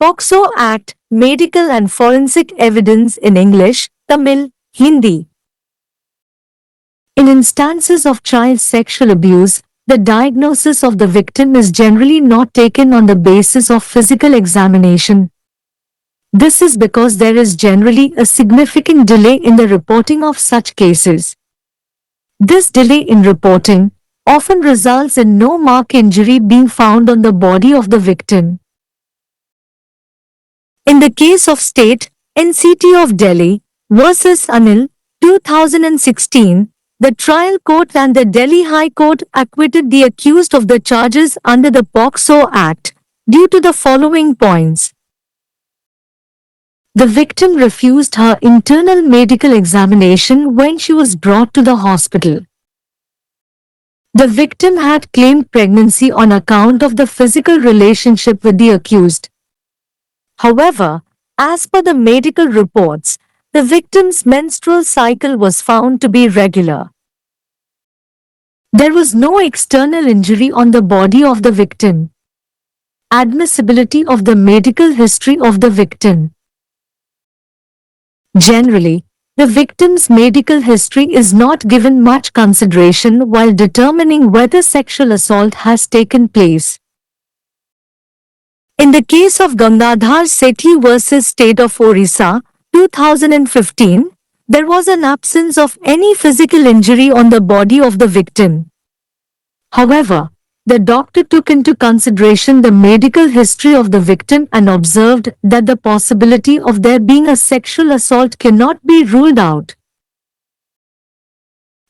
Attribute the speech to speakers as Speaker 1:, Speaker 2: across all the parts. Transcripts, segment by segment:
Speaker 1: POCSO Act, Medical and Forensic Evidence in English, Tamil, Hindi. In instances of child sexual abuse, the diagnosis of the victim is generally not taken on the basis of physical examination. This is because there is generally a significant delay in the reporting of such cases. This delay in reporting often results in no mark injury being found on the body of the victim. In the case of State NCT of Delhi versus Anil, 2016, the trial court and the Delhi High Court acquitted the accused of the charges under the POCSO Act due to the following points. The victim refused her internal medical examination when she was brought to the hospital. The victim had claimed pregnancy on account of the physical relationship with the accused. However, as per the medical reports, the victim's menstrual cycle was found to be regular. There was no external injury on the body of the victim. Admissibility of the medical history of the victim. Generally, the victim's medical history is not given much consideration while determining whether sexual assault has taken place. In the case of Gangadhar Sethi versus State of Orissa, 2015, there was an absence of any physical injury on the body of the victim. However, the doctor took into consideration the medical history of the victim and observed that the possibility of there being a sexual assault cannot be ruled out.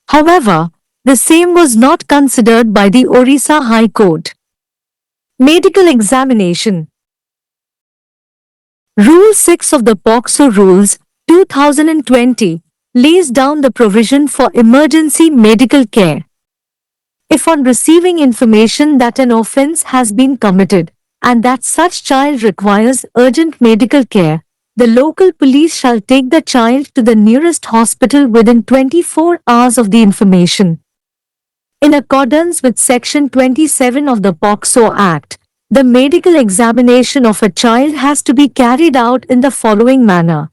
Speaker 1: However, the same was not considered by the Orissa High Court. Medical examination. Rule 6 of the POCSO Rules, 2020, lays down the provision for emergency medical care. If on receiving information that an offense has been committed and that such child requires urgent medical care, the local police shall take the child to the nearest hospital within 24 hours of the information. In accordance with Section 27 of the POCSO Act, the medical examination of a child has to be carried out in the following manner.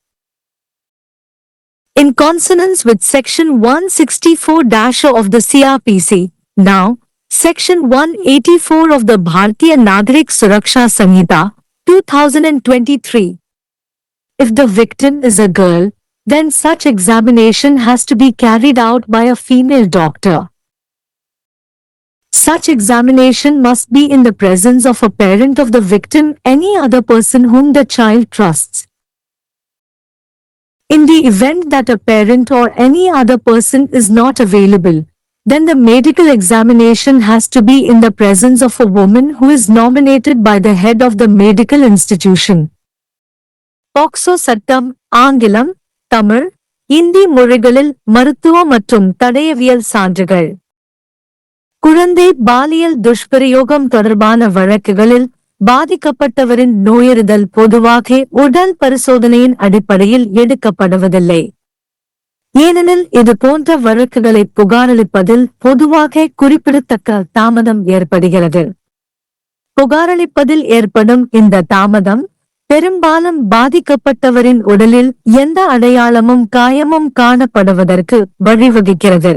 Speaker 1: In consonance with Section 164-0 of the CRPC, now, Section 184 of the Bharatiya Nagarik Suraksha Samhita, 2023. If the victim is a girl, then such examination has to be carried out by a female doctor. Such examination must be in the presence of a parent of the victim, any other person whom the child trusts. In the event that a parent or any other person is not available, then the medical examination has to be in the presence of a woman who is nominated by the head of the medical institution. POCSO சட்டம் ஆங்கிலம், தமிழ், இந்தி மொழிகளில் மருத்துவ மற்றும் தடயவியல் சான்றுகள். குழந்தை பாலியல் துஷ்பிரயோகம் தொடர்பான வழக்குகளில் பாதிக்கப்பட்டவரின் நோயறிதல் பொதுவாக உடல் பரிசோதனையின் அடிப்படையில் எடுக்கப்படுவதில்லை. ஏனெனில் இது போன்ற வழக்குகளை புகாரளிப்பதில் பொதுவாக குறிப்பிடத்தக்க தாமதம் ஏற்படுகிறது. புகாரளிப்பதில் ஏற்படும் இந்த தாமதம் பெரும்பாலும் பாதிக்கப்பட்டவரின் உடலில் எந்த அடையாளமும் காயமும் காணப்படுவதற்கு வழிவகுக்கிறது.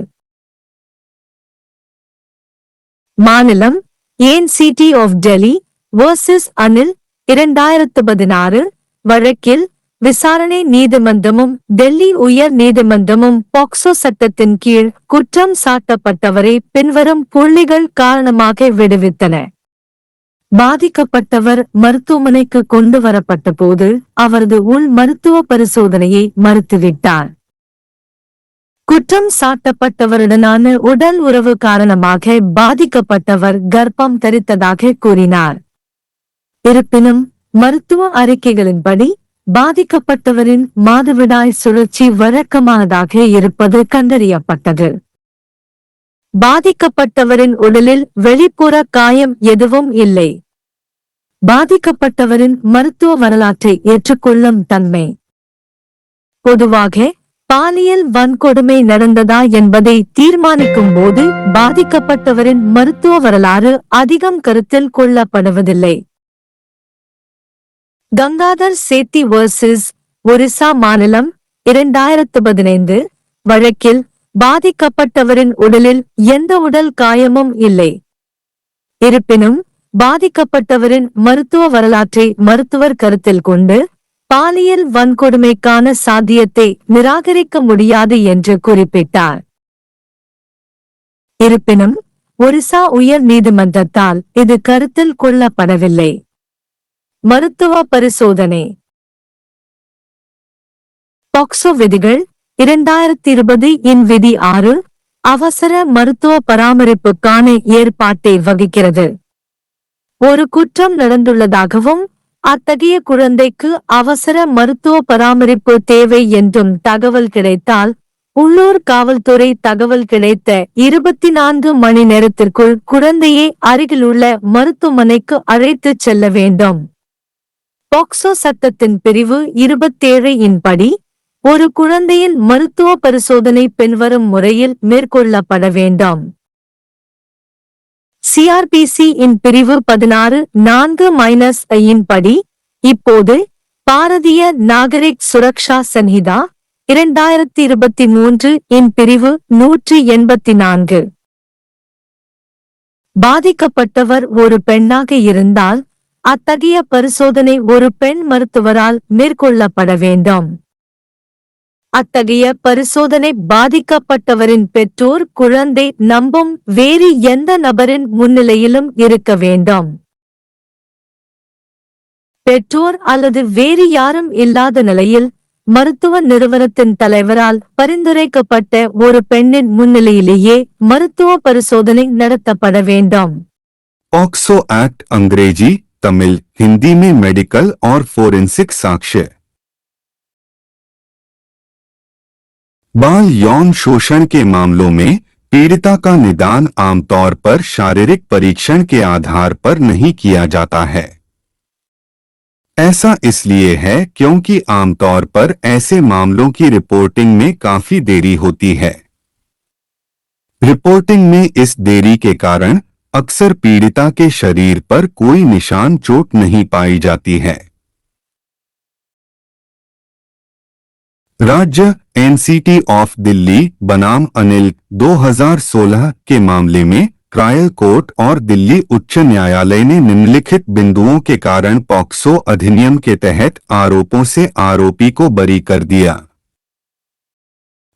Speaker 1: மாநிலம் NCT of Delhi versus Anil 2016 வழக்கில் விசாரணை நீதிமன்றமும் டெல்லி உயர் நீதிமன்றமும் பாக்சோ சட்டத்தின் கீழ் குற்றம் சாட்டப்பட்டவரை பின்வரும் புள்ளிகள் காரணமாக விடுவித்தன. பாதிக்கப்பட்டவர் மருத்துவமனைக்கு கொண்டு வரப்பட்ட போது அவரது உள் மருத்துவ பரிசோதனையை மறுத்துவிட்டார். குற்றம் சாட்டப்பட்டவருடனான உடல் உறவு காரணமாக பாதிக்கப்பட்டவர் கர்ப்பம் தரித்ததாக கூறினார். இருப்பினும் மருத்துவ அறிக்கைகளின்படி பாதிக்கப்பட்டவரின் மாதவிடாய் சுழற்சி வழக்கமானதாக இருப்பது கண்டறியப்பட்டது. பாதிக்கப்பட்டவரின் உடலில் வெளிப்புற காயம் எதுவும் இல்லை. பாதிக்கப்பட்டவரின் மருத்துவ வரலாற்றை ஏற்றுக்கொள்ளும் தன்மை. பொதுவாக பாலியல் வன்கொடுமை நடந்ததா என்பதை தீர்மானிக்கும் போது பாதிக்கப்பட்டவரின் மருத்துவ வரலாறு அதிகம் கருத்தில் கொள்ளப்படுவதில்லை. கங்காதர் சேத்தி வர்சஸ் ஒரிசா மாநிலம் 2015 வழக்கில் பாதிக்கப்பட்டவரின் உடலில் எந்த உடல் காயமும் இல்லை. இருப்பினும் பாதிக்கப்பட்டவரின் மருத்துவ வரலாற்றை மருத்துவர் கருத்தில் கொண்டு பாலியல் வன்கொடுமைக்கான சாத்தியத்தை நிராகரிக்க முடியாது என்று குறிப்பிட்டார். இருப்பினும் ஒரிசா உயர் நீதிமன்றத்தால் இது கருத்தில் கொள்ளப்படவில்லை. மருத்துவ பரிசோதனை. பாக்சோ விதிகள் 2020 இன் விதி 6 அவசர மருத்துவ பராமரிப்புக்கான ஏற்பாட்டை வகிக்கிறது. ஒரு குற்றம் நடந்துள்ளதாகவும் அத்தகைய குழந்தைக்கு அவசர மருத்துவ பராமரிப்பு தேவை என்றும் தகவல் கிடைத்தால் உள்ளூர் காவல்துறை தகவல் கிடைத்த 24 மணி நேரத்திற்குள் குழந்தையை அருகிலுள்ள மருத்துவமனைக்கு அழைத்துச் செல்ல வேண்டும். பாக்சோ சட்டத்தின் பிரிவு 27 இன் படி ஒரு குழந்தையின் மருத்துவ பரிசோதனை பின்வரும் முறையில் மேற்கொள்ளப்பட வேண்டும். சிஆர்பிசி இன் பிரிவு 16(4) இன் படி இப்போது பாரதிய நாகரிக் சுரக்ஷா சன்ஹிதா 2023 இன் பிரிவு 184 பாதிக்கப்பட்டவர் ஒரு பெண்ணாக இருந்தால் அத்தகைய பரிசோதனை ஒரு பெண் மருத்துவரால் மேற்கொள்ளப்பட வேண்டும். அத்தகைய பரிசோதனை பாதிக்கப்பட்டவரின் பெற்றோர் குழந்தை நம்பும் வேறு எந்த நபரின் முன்னிலையிலும் இருக்க வேண்டும். பெற்றோர் அல்லது வேறு யாரும் இல்லாத நிலையில் மருத்துவ நிறுவனத்தின் தலைவரால் பரிந்துரைக்கப்பட்ட ஒரு பெண்ணின் முன்னிலையிலேயே மருத்துவ பரிசோதனை நடத்தப்பட வேண்டும்.
Speaker 2: पॉक्सो एक्ट अंग्रेजी, तमिल, हिंदी में मेडिकल और फोरेंसिक साक्ष्य। बाल यौन शोषण के मामलों में पीड़िता का निदान आमतौर पर शारीरिक परीक्षण के आधार पर नहीं किया जाता है। ऐसा इसलिए है क्योंकि आमतौर पर ऐसे मामलों की रिपोर्टिंग में काफी देरी होती है। रिपोर्टिंग में इस देरी के कारण अक्सर पीड़िता के शरीर पर कोई निशान चोट नहीं पाई जाती है। राज्य एनसीटी ऑफ दिल्ली बनाम अनिल 2016 के मामले में ट्रायल कोर्ट और दिल्ली उच्च न्यायालय ने निम्नलिखित बिंदुओं के कारण पॉक्सो अधिनियम के तहत आरोपों से आरोपी को बरी कर दिया।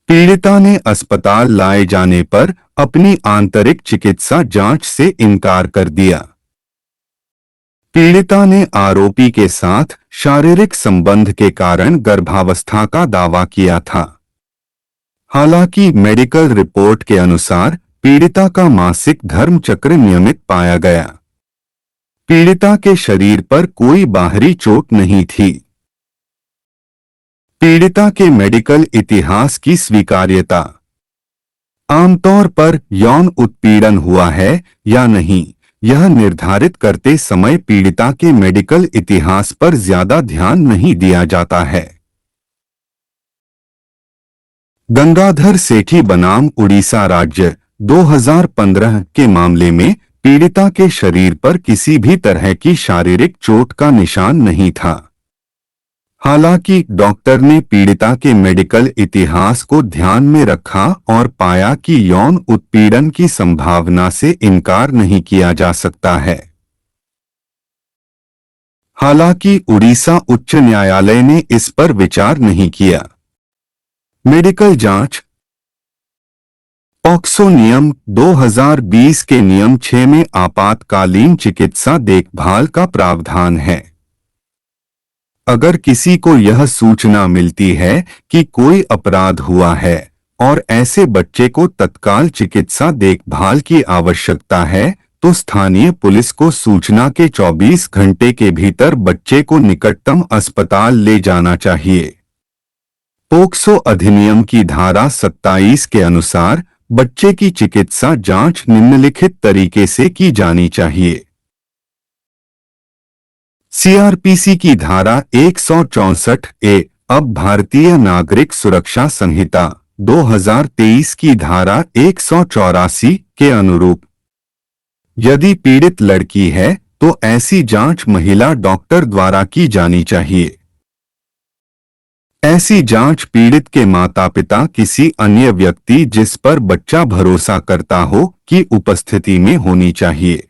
Speaker 2: पीड़िता ने अस्पताल लाए जाने पर अपनी आंतरिक चिकित्सा जांच से इनकार कर दिया। पीड़िता ने आरोपी के साथ शारीरिक संबंध के कारण गर्भावस्था का दावा किया था। हालांकि मेडिकल रिपोर्ट के अनुसार पीड़िता का मासिक धर्म चक्र नियमित पाया गया। पीड़िता के शरीर पर कोई बाहरी चोट नहीं थी। पीड़िता के मेडिकल इतिहास की स्वीकार्यता। आमतौर पर यौन उत्पीड़न हुआ है या नहीं, यह निर्धारित करते समय पीड़िता के मेडिकल इतिहास पर ज्यादा ध्यान नहीं दिया जाता है। गंगाधर सेठी बनाम उड़ीसा राज्य 2015 के मामले में पीड़िता के शरीर पर किसी भी तरह की शारीरिक चोट का निशान नहीं था। हालांकि डॉक्टर ने पीड़िता के मेडिकल इतिहास को ध्यान में रखा और पाया कि यौन उत्पीड़न की संभावना से इनकार नहीं किया जा सकता है। हालांकि उड़ीसा उच्च न्यायालय ने इस पर विचार नहीं किया। मेडिकल जांच। पॉक्सो नियम 2020 के नियम 6 में आपातकालीन चिकित्सा देखभाल का प्रावधान है। अगर किसी को यह सूचना मिलती है कि कोई अपराध हुआ है और ऐसे बच्चे को तत्काल चिकित्सा देखभाल की आवश्यकता है, तो स्थानीय पुलिस को सूचना के 24 घंटे के भीतर बच्चे को निकटतम अस्पताल ले जाना चाहिए। पोक्सो अधिनियम की धारा 27 के अनुसार बच्चे की चिकित्सा जांच निम्नलिखित तरीके से की जानी चाहिए। सीआरपीसी की धारा 164 अब भारतीय नागरिक सुरक्षा संहिता 2023 की धारा 184 के अनुरूप यदि पीड़ित लड़की है तो ऐसी जांच महिला डॉक्टर द्वारा की जानी चाहिए। ऐसी जांच पीड़ित के माता पिता किसी अन्य व्यक्ति जिस पर बच्चा भरोसा करता हो की उपस्थिति में होनी चाहिए।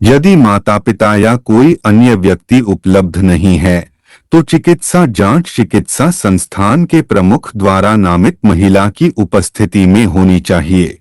Speaker 2: यदि माता पिता या कोई अन्य व्यक्ति उपलब्ध नहीं है तो चिकित्सा जांच चिकित्सा संस्थान के प्रमुख द्वारा नामित महिला की उपस्थिति में होनी चाहिए।